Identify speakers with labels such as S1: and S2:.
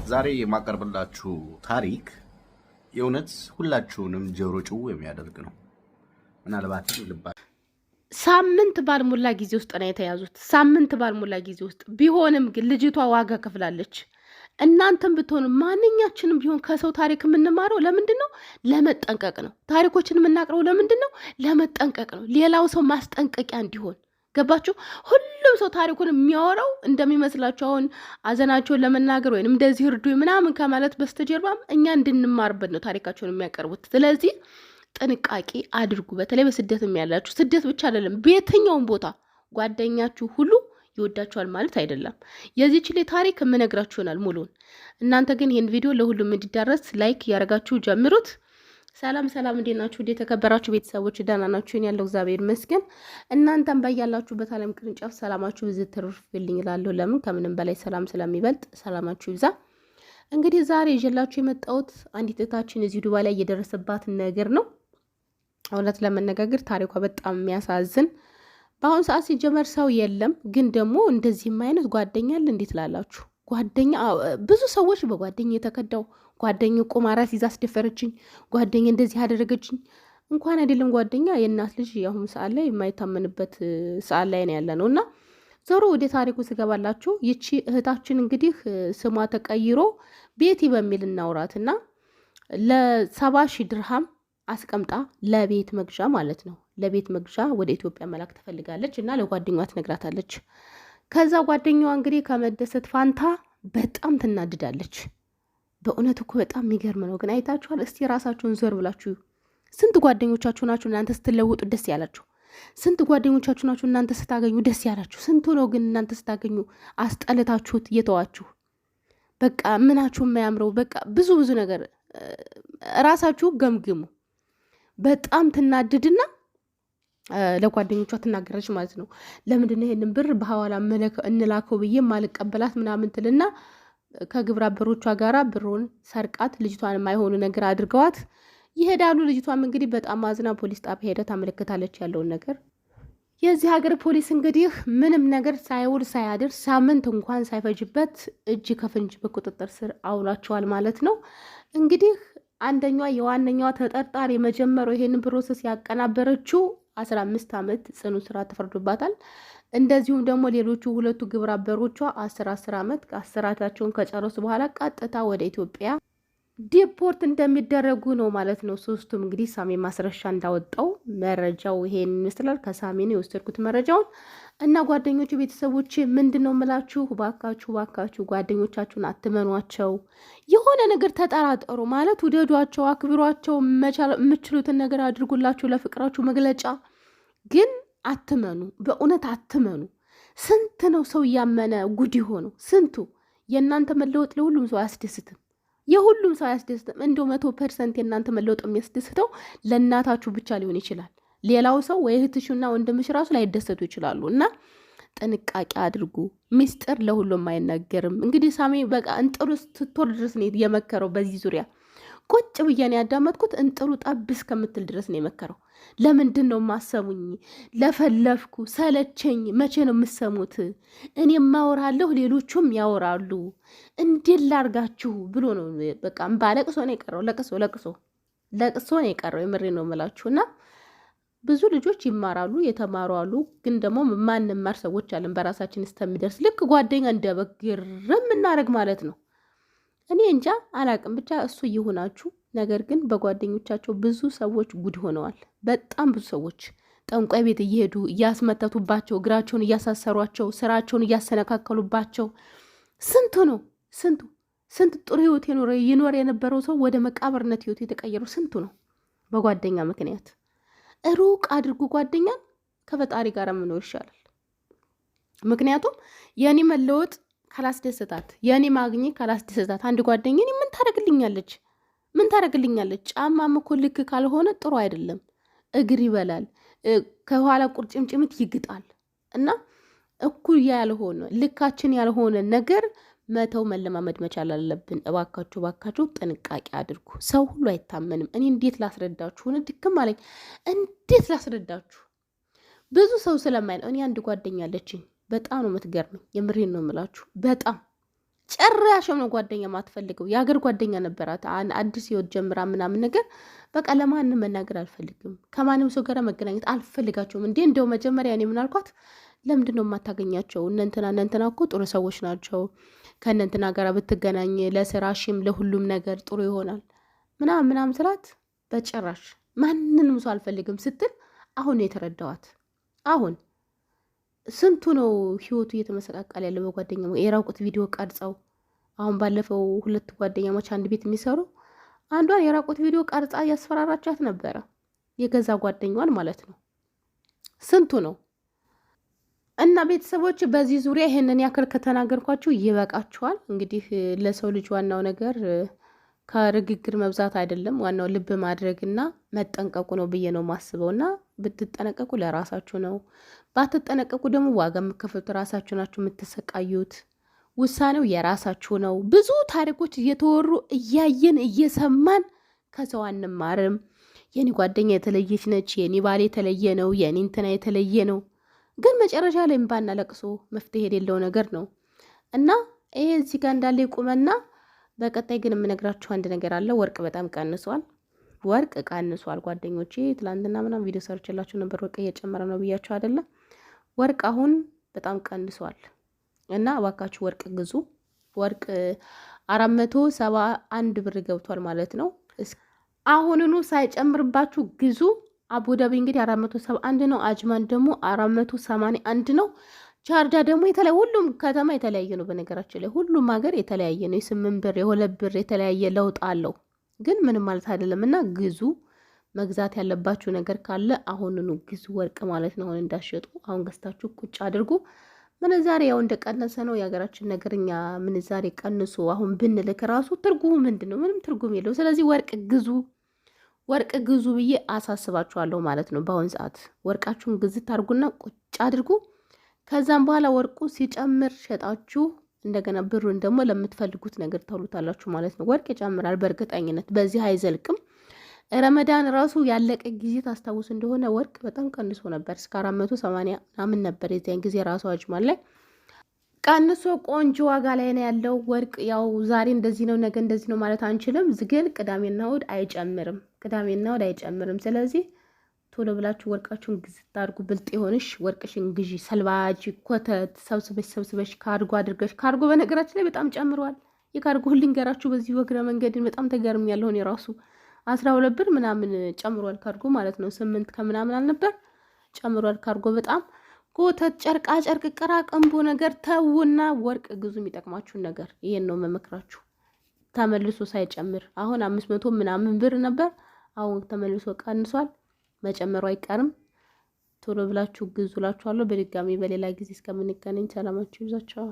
S1: ዛሬ የማቀርብላችሁ ታሪክ የእውነት ሁላችሁንም ጆሮ ጭው የሚያደርግ ነው። ምናልባትም ልባ
S2: ሳምንት ባልሞላ ጊዜ ውስጥ ነው የተያዙት። ሳምንት ባልሞላ ጊዜ ውስጥ ቢሆንም ግን ልጅቷ ዋጋ ከፍላለች። እናንተም ብትሆኑ ማንኛችንም ቢሆን ከሰው ታሪክ የምንማረው ለምንድን ነው? ለመጠንቀቅ ነው። ታሪኮችን የምናቅረው ለምንድን ነው? ለመጠንቀቅ ነው። ሌላው ሰው ማስጠንቀቂያ እንዲሆን። ገባችሁ? ሁሉም ሰው ታሪኩን የሚያወራው እንደሚመስላችሁ አሁን አዘናቸውን ለመናገር ወይም እንደዚህ እርዱ ምናምን ከማለት በስተጀርባም እኛ እንድንማርበት ነው ታሪካቸውን የሚያቀርቡት። ስለዚህ ጥንቃቄ አድርጉ። በተለይ በስደት ያላችሁ፣ ስደት ብቻ አይደለም በየትኛውም ቦታ ጓደኛችሁ ሁሉ ይወዳችኋል ማለት አይደለም። የዚህች ላይ ታሪክ የምነግራችሁ ይሆናል ሙሉን። እናንተ ግን ይህን ቪዲዮ ለሁሉም እንዲዳረስ ላይክ ያደርጋችሁ ጀምሩት። ሰላም ሰላም፣ እንዴት ናችሁ? የተከበራችሁ ቤተሰቦች ደህና ናችሁን? ያለው እግዚአብሔር ይመስገን። እናንተም ባያላችሁበት ዓለም ቅርንጫፍ ሰላማችሁ ብዝት ትርፍልኝ እላለሁ። ለምን ከምንም በላይ ሰላም ስለሚበልጥ ሰላማችሁ ይብዛ። እንግዲህ ዛሬ ይዤላችሁ የመጣሁት አንዲት እህታችን እዚህ ዱባይ ላይ የደረሰባት ነገር ነው። እውነት ለመነጋገር ታሪኳ በጣም የሚያሳዝን። በአሁኑ ሰዓት ሲጀመር ሰው የለም፣ ግን ደግሞ እንደዚህም አይነት ጓደኛ አለ። እንዴት ላላችሁ ጓደኛ ብዙ ሰዎች በጓደኛ የተከዳው ጓደኛ ቁማራ ሲዛ አስደፈረችኝ፣ ጓደኛ እንደዚህ ያደረገችኝ። እንኳን አይደለም ጓደኛ የእናት ልጅ የአሁኑ ሰዓት ላይ የማይታመንበት ሰዓት ላይ ነው ያለ ነው። እና ዞሮ ወደ ታሪኩ ስገባላችሁ ይቺ እህታችን እንግዲህ ስሟ ተቀይሮ ቤቲ በሚል እናውራትና ለ70,000 ድርሃም አስቀምጣ ለቤት መግዣ ማለት ነው፣ ለቤት መግዣ ወደ ኢትዮጵያ መላክ ትፈልጋለች እና ለጓደኛዋ ትነግራታለች። ከዛ ጓደኛዋ እንግዲህ ከመደሰት ፋንታ በጣም ትናድዳለች። በእውነት እኮ በጣም የሚገርም ነው። ግን አይታችኋል? እስቲ ራሳችሁን ዞር ብላችሁ ስንት ጓደኞቻችሁ ናችሁ እናንተ ስትለውጡ ደስ ያላችሁ? ስንት ጓደኞቻችሁ ናችሁ እናንተ ስታገኙ ደስ ያላችሁ? ስንቱ ነው ግን እናንተ ስታገኙ አስጠልታችሁት እየተዋችሁ? በቃ ምናችሁ የማያምረው በቃ ብዙ ነገር ራሳችሁ ገምግሙ። በጣም ትናድድና ለጓደኞቿ ትናገረች ማለት ነው። ለምንድን ነው ይሄንን ብር በሐዋላ እንላከው ብዬ ማልቀበላት ምናምን ትልና ከግብረ አበሮቿ ጋራ ብሩን ሰርቃት ልጅቷን የማይሆኑ ነገር አድርገዋት ይሄዳሉ። ልጅቷም እንግዲህ በጣም አዝና ፖሊስ ጣቢያ ሄዳ ታመለክታለች ያለውን ነገር። የዚህ ሀገር ፖሊስ እንግዲህ ምንም ነገር ሳይውል ሳያድር ሳምንት እንኳን ሳይፈጅበት እጅ ከፍንጅ በቁጥጥር ስር አውሏቸዋል ማለት ነው። እንግዲህ አንደኛዋ የዋነኛዋ ተጠርጣሪ የመጀመሪያው ይሄንን ፕሮሰስ ያቀናበረችው 15 ዓመት ጽኑ ስራ ተፈርዶባታል። እንደዚሁም ደግሞ ሌሎቹ ሁለቱ ግብረ አበሮቿ 10 ዓመት እስራታቸውን ከጨረሱ በኋላ ቀጥታ ወደ ኢትዮጵያ ዲፖርት እንደሚደረጉ ነው ማለት ነው። ሶስቱም እንግዲህ ሳሜ ማስረሻ እንዳወጣው መረጃው ይሄን ይመስላል። ከሳሜ ነው የወሰድኩት መረጃውን። እና ጓደኞቹ ቤተሰቦች ምንድን ነው የምላችሁ፣ ባካችሁ ጓደኞቻችሁን አትመኗቸው። የሆነ ነገር ተጠራጠሩ ማለት ውደዷቸው፣ አክብሯቸው፣ የምችሉትን ነገር አድርጉላችሁ ለፍቅራችሁ መግለጫ። ግን አትመኑ፣ በእውነት አትመኑ። ስንት ነው ሰው እያመነ ጉድ ሆነው ስንቱ። የእናንተ መለወጥ ለሁሉም ሰው አያስደስትም፣ የሁሉም ሰው አያስደስትም። እንደው 100% የእናንተ መለወጥ የሚያስደስተው ለእናታችሁ ብቻ ሊሆን ይችላል። ሌላው ሰው ወይ እህትሽና ወንድምሽ ራሱ ላይደሰቱ ይችላሉ። እና ጥንቃቄ አድርጉ። ሚስጥር ለሁሉም አይነገርም። እንግዲህ ሳሜ በቃ እንጥሩ ስትወር ድረስ ነው የመከረው። በዚህ ዙሪያ ቁጭ ብዬን ያዳመጥኩት እንጥሩ ጠብ እስከምትል ድረስ ነው የመከረው። ለምንድን ነው ማሰሙኝ? ለፈለፍኩ ሰለቸኝ። መቼ ነው የምሰሙት? እኔ ማወራለሁ፣ ሌሎቹም ያወራሉ። እንዴት ላርጋችሁ ብሎ ነው በቃ ባለቅሶ ነው የቀረው። ለቅሶ ነው የቀረው። የምሬ ነው የምላችሁና ብዙ ልጆች ይማራሉ፣ የተማሩ አሉ። ግን ደግሞ ማንማር ሰዎች አለን በራሳችን እስከሚደርስ ልክ ጓደኛ እንደበግርም እናደርግ ማለት ነው። እኔ እንጃ አላቅም፣ ብቻ እሱ ይሁናችሁ። ነገር ግን በጓደኞቻቸው ብዙ ሰዎች ጉድ ሆነዋል። በጣም ብዙ ሰዎች ጠንቋይ ቤት እየሄዱ እያስመተቱባቸው፣ እግራቸውን እያሳሰሯቸው፣ ስራቸውን እያሰነካከሉባቸው። ስንት ጥሩ ህይወት ይኖር የነበረው ሰው ወደ መቃብርነት ህይወት የተቀየረው ስንቱ ነው በጓደኛ ምክንያት። ሩቅ አድርጉ ጓደኛን፣ ከፈጣሪ ጋር መኖር ይሻላል። ምክንያቱም የኔ መለወጥ ካላስደሰታት፣ የኔ ማግኘት ካላስደሰታት አንድ ጓደኛ ምን ታረግልኛለች? ጫማም እኮ ልክ ካልሆነ ጥሩ አይደለም። እግር ይበላል፣ ከኋላ ቁርጭምጭምት ይግጣል። እና እኩል ያልሆነ ልካችን ያልሆነ ነገር መተው መለማመድ መቻል አለብን። እባካችሁ ጥንቃቄ አድርጉ። ሰው ሁሉ አይታመንም። እኔ እንዴት ላስረዳችሁ? ድክም አለኝ። እንዴት ላስረዳችሁ? ብዙ ሰው ስለማይ ነው። እኔ አንድ ጓደኛ አለችኝ፣ በጣም ነው የምትገርመኝ። የምሬን ነው የምላችሁ። በጣም ጭራሽ ነው ጓደኛ ማትፈልገው። የሀገር ጓደኛ ነበራት አዲስ ህይወት ጀምራ ምናምን ነገር በቃ ለማንም መናገር አልፈልግም፣ ከማንም ሰው ጋር መገናኘት አልፈልጋቸውም። እንደው መጀመሪያ እኔ ምን አልኳት፣ ለምንድን ነው የማታገኛቸው? እነንትና እኮ ጥሩ ሰዎች ናቸው፣ ከእነንትና ጋር ብትገናኝ ለስራሽም ለሁሉም ነገር ጥሩ ይሆናል ምናምን ስላት፣ በጭራሽ ማንንም ሰው አልፈልግም ስትል አሁን የተረዳዋት። አሁን ስንቱ ነው ህይወቱ እየተመሰቃቀለ ያለው በጓደኛ የራቁት ቪዲዮ ቀርጸው። አሁን ባለፈው 2 ጓደኛሞች አንድ ቤት የሚሰሩ አንዷን የራቁት ቪዲዮ ቀርጻ እያስፈራራቻት ነበረ፣ የገዛ ጓደኛዋን ማለት ነው። ስንቱ ነው። እና ቤተሰቦች በዚህ ዙሪያ ይሄንን ያክል ከተናገርኳችሁ ይበቃችኋል። እንግዲህ ለሰው ልጅ ዋናው ነገር ከርግግር መብዛት አይደለም፣ ዋናው ልብ ማድረግና መጠንቀቁ ነው ብዬ ነው ማስበው። እና ብትጠነቀቁ ለራሳችሁ ነው፣ ባትጠነቀቁ ደግሞ ዋጋ የምከፍሉት ራሳችሁ ናችሁ የምትሰቃዩት። ውሳኔው የራሳችሁ ነው። ብዙ ታሪኮች እየተወሩ እያየን እየሰማን ከሰው አንማርም። የኔ ጓደኛ የተለየች ነች፣ የኔ ባል የተለየ ነው፣ የኔ እንትና የተለየ ነው። ግን መጨረሻ ላይ እምባና ለቅሶ መፍትሄ የሌለው ነገር ነው እና ይሄ እዚህ ጋር እንዳለ ይቁመና፣ በቀጣይ ግን የምነግራችሁ አንድ ነገር አለ። ወርቅ በጣም ቀንሷል። ወርቅ ቀንሷል ጓደኞቼ። ትላንትና ምናምን ቪዲዮ ሰርችላችሁ ነበር፣ ወርቅ እየጨመረ ነው ብያችሁ አይደለም? ወርቅ አሁን በጣም ቀንሷል እና እባካችሁ ወርቅ ግዙ። ወርቅ 471 ብር ገብቷል ማለት ነው። አሁንኑ ሳይጨምርባችሁ ግዙ። አቡዳቢ እንግዲህ 471 ነው። አጅማን ደግሞ 481 ነው። ቻርጃ ደግሞ ሁሉም ከተማ የተለያየ ነው። በነገራችን ላይ ሁሉም ሀገር የተለያየ ነው። የ8 ብር የ2 ብር የተለያየ ለውጥ አለው። ግን ምንም ማለት አይደለም እና ግዙ። መግዛት ያለባችሁ ነገር ካለ አሁንኑ ግዙ ወርቅ ማለት ነው። አሁን እንዳሸጡ አሁን ገዝታችሁ ቁጭ አድርጉ። ምንዛሬ ያው እንደቀነሰ ነው የሀገራችን ነገርኛ። ምንዛሬ ቀንሶ አሁን ብንልክ ራሱ ትርጉሙ ምንድን ነው? ምንም ትርጉም የለው። ስለዚህ ወርቅ ግዙ፣ ወርቅ ግዙ ብዬ አሳስባችኋለሁ ማለት ነው። በአሁን ሰዓት ወርቃችሁን ግዝት አድርጉና ቁጭ አድርጉ። ከዛም በኋላ ወርቁ ሲጨምር ሸጣችሁ እንደገና ብሩን ደግሞ ለምትፈልጉት ነገር ታውሉታላችሁ ማለት ነው። ወርቅ ይጨምራል በእርግጠኝነት፣ በዚህ አይዘልቅም። ረመዳን ራሱ ያለቀ ጊዜ ታስታውስ እንደሆነ ወርቅ በጣም ቀንሶ ነበር። እስከ 480 ምናምን ነበር የዚያን ጊዜ ራሱ አጅማል ላይ ቀንሶ ቆንጆ ዋጋ ላይ ነው ያለው ወርቅ። ያው ዛሬ እንደዚህ ነው ነገ እንደዚህ ነው ማለት አንችልም፣ ግን ቅዳሜና እሑድ አይጨምርም። ቅዳሜና እሑድ አይጨምርም። ስለዚህ ቶሎ ብላችሁ ወርቃችሁን ግዝት አድርጉ። ብልጥ የሆንሽ ወርቅሽን ግዢ። ሰልባጅ ኮተት ሰብስበሽ ካርጎ አድርገሽ። ካርጎ በነገራችን ላይ በጣም ጨምሯል። የካርጎ ልንገራችሁ በዚህ ወግረ መንገድን በጣም ተገርም ያለውን የራሱ 12 ብር ምናምን ጨምሯል ካርጎ ማለት ነው። 8 ከምናምን አልነበር ጨምሯል ካርጎ በጣም። ኮተት ጨርቃ ጨርቅ ቅራቅንቦ ነገር ተውና ወርቅ ግዙ። የሚጠቅማችሁን ነገር ይሄን ነው መመክራችሁ። ተመልሶ ሳይጨምር አሁን 500 ምናምን ብር ነበር፣ አሁን ተመልሶ ቀንሷል። መጨመሩ አይቀርም። ቶሎ ብላችሁ ግዙላችኋለሁ። በድጋሚ በሌላ ጊዜ እስከምንገናኝ ሰላማችሁ ይብዛችሁ።